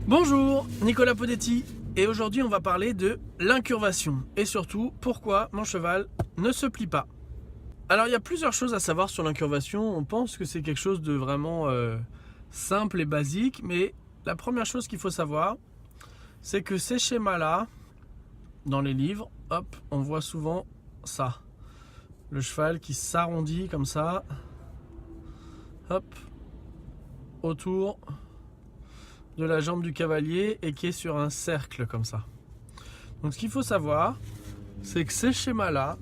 Bonjour, Nicolas Podetti, et aujourd'hui on va parler de l'incurvation et surtout pourquoi mon cheval ne se plie pas. Alors il y a plusieurs choses à savoir sur l'incurvation. On pense que c'est quelque chose de vraiment simple et basique, mais la première chose qu'il faut savoir, c'est que ces schémas-là, dans les livres, hop, on voit souvent ça. Le cheval qui s'arrondit comme ça, hop, autour de la jambe du cavalier et qui est sur un cercle comme ça. Donc ce qu'il faut savoir, c'est que ces schémas-là,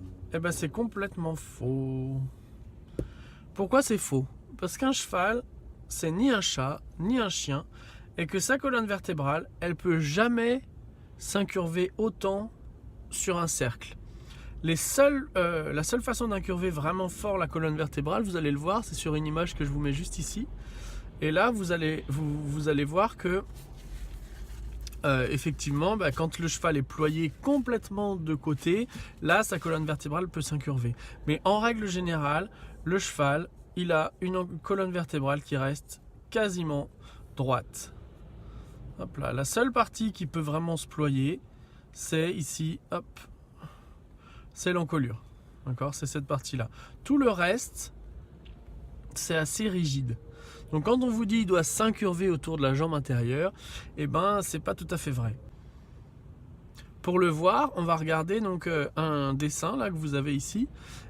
c'est complètement faux. Pourquoi c'est faux? Parce qu'un cheval, c'est ni un chat, ni un chien, et que sa colonne vertébrale, elle peut jamais s'incurver autant sur un cercle. La seule façon d'incurver vraiment fort la colonne vertébrale, vous allez le voir, c'est sur une image que je vous mets juste ici. Et là, vous allez voir que effectivement, quand le cheval est ployé complètement de côté, là, sa colonne vertébrale peut s'incurver. Mais en règle générale, le cheval, il a une colonne vertébrale qui reste quasiment droite. Hop là. La seule partie qui peut vraiment se ployer, c'est ici, hop, c'est l'encolure. D'accord, c'est cette partie-là. Tout le reste, c'est assez rigide. Donc quand on vous dit qu'il doit s'incurver autour de la jambe intérieure, c'est pas tout à fait vrai. Pour le voir, on va regarder donc un dessin là que vous avez ici.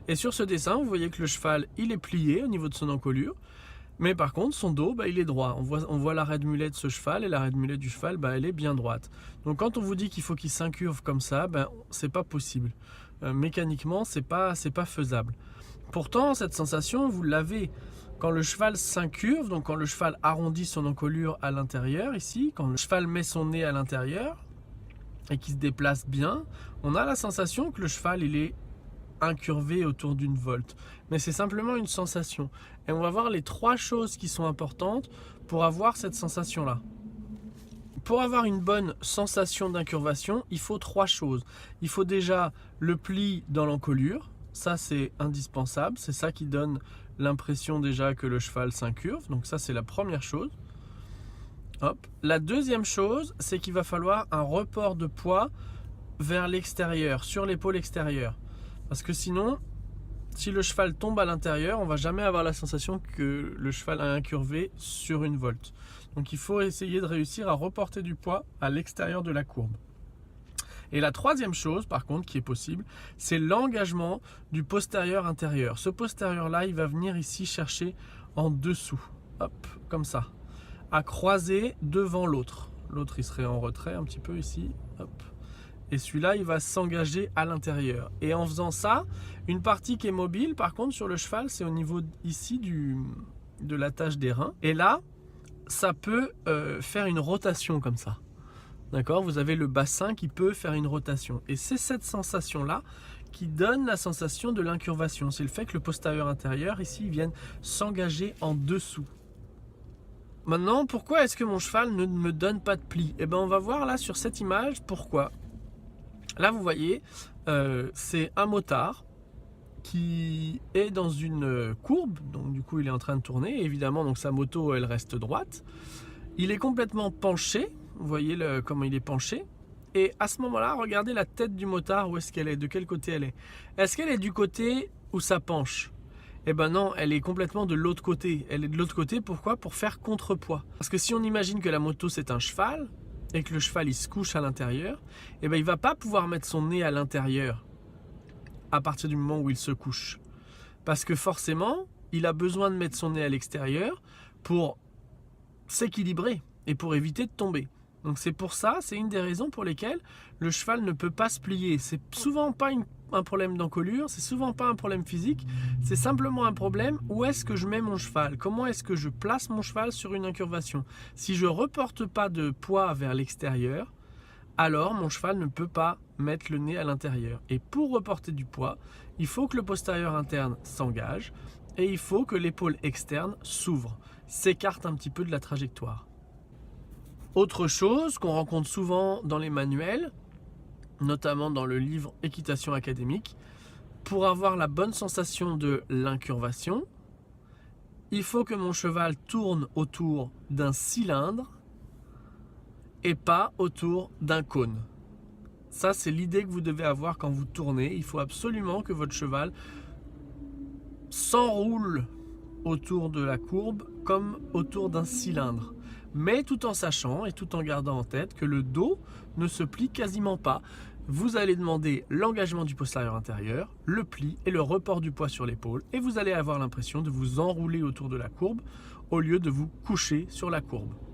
Et sur ce dessin, vous voyez que le cheval, il est plié au niveau de son encolure. Mais par contre, son dos, il est droit. On voit l'arrêt de mulet de ce cheval et l'arrêt de mulet du cheval, elle est bien droite. Donc quand on vous dit qu'il faut qu'il s'incurve comme ça, c'est pas possible. Mécaniquement, c'est pas faisable. Pourtant, cette sensation, vous l'avez quand le cheval s'incurve, donc quand le cheval arrondit son encolure à l'intérieur ici, quand le cheval met son nez à l'intérieur et qu'il se déplace bien, on a la sensation que le cheval il est incurvé autour d'une volte. Mais c'est simplement une sensation. Et on va voir les trois choses qui sont importantes pour avoir cette sensation-là. Pour avoir une bonne sensation d'incurvation, il faut trois choses. Il faut déjà le pli dans l'encolure. Ça, c'est indispensable. C'est ça qui donne l'impression déjà que le cheval s'incurve. Donc ça, c'est la première chose. Hop. La deuxième chose, c'est qu'il va falloir un report de poids vers l'extérieur, sur l'épaule extérieure. Parce que sinon, si le cheval tombe à l'intérieur, on ne va jamais avoir la sensation que le cheval a incurvé sur une volte. Donc il faut essayer de réussir à reporter du poids à l'extérieur de la courbe. Et la troisième chose, par contre, qui est possible, c'est l'engagement du postérieur intérieur. Ce postérieur-là, il va venir ici chercher en dessous, hop, comme ça, à croiser devant l'autre. L'autre, il serait en retrait un petit peu ici, hop. Et celui-là, il va s'engager à l'intérieur. Et en faisant ça, une partie qui est mobile, par contre, sur le cheval, c'est au niveau ici de l'attache des reins. Et là, ça peut faire une rotation comme ça. D'accord, vous avez le bassin qui peut faire une rotation. Et c'est cette sensation-là qui donne la sensation de l'incurvation. C'est le fait que le postérieur intérieur, ici, il vienne s'engager en dessous. Maintenant, pourquoi est-ce que mon cheval ne me donne pas de pli? On va voir là sur cette image pourquoi. Là, vous voyez, c'est un motard qui est dans une courbe. Donc du coup, il est en train de tourner. Et évidemment, donc sa moto, elle reste droite. Il est complètement penché. Vous voyez comment il est penché. Et à ce moment-là, regardez la tête du motard, où est-ce qu'elle est, de quel côté elle est. Est-ce qu'elle est du côté où ça penche? Non, elle est complètement de l'autre côté. Elle est de l'autre côté, pourquoi? Pour faire contrepoids. Parce que si on imagine que la moto c'est un cheval, et que le cheval il se couche à l'intérieur, il ne va pas pouvoir mettre son nez à l'intérieur à partir du moment où il se couche. Parce que forcément, il a besoin de mettre son nez à l'extérieur pour s'équilibrer et pour éviter de tomber. Donc c'est pour ça, c'est une des raisons pour lesquelles le cheval ne peut pas se plier. C'est souvent pas un problème d'encolure, c'est souvent pas un problème physique, c'est simplement un problème où est-ce que je mets mon cheval, comment est-ce que je place mon cheval sur une incurvation. Si je reporte pas de poids vers l'extérieur, alors mon cheval ne peut pas mettre le nez à l'intérieur. Et pour reporter du poids, il faut que le postérieur interne s'engage et il faut que l'épaule externe s'ouvre, s'écarte un petit peu de la trajectoire. Autre chose qu'on rencontre souvent dans les manuels, notamment dans le livre Équitation académique, pour avoir la bonne sensation de l'incurvation, il faut que mon cheval tourne autour d'un cylindre et pas autour d'un cône. Ça, c'est l'idée que vous devez avoir quand vous tournez. Il faut absolument que votre cheval s'enroule autour de la courbe comme autour d'un cylindre. Mais tout en sachant et tout en gardant en tête que le dos ne se plie quasiment pas. Vous allez demander l'engagement du postérieur intérieur, le pli et le report du poids sur l'épaule. Et vous allez avoir l'impression de vous enrouler autour de la courbe au lieu de vous coucher sur la courbe.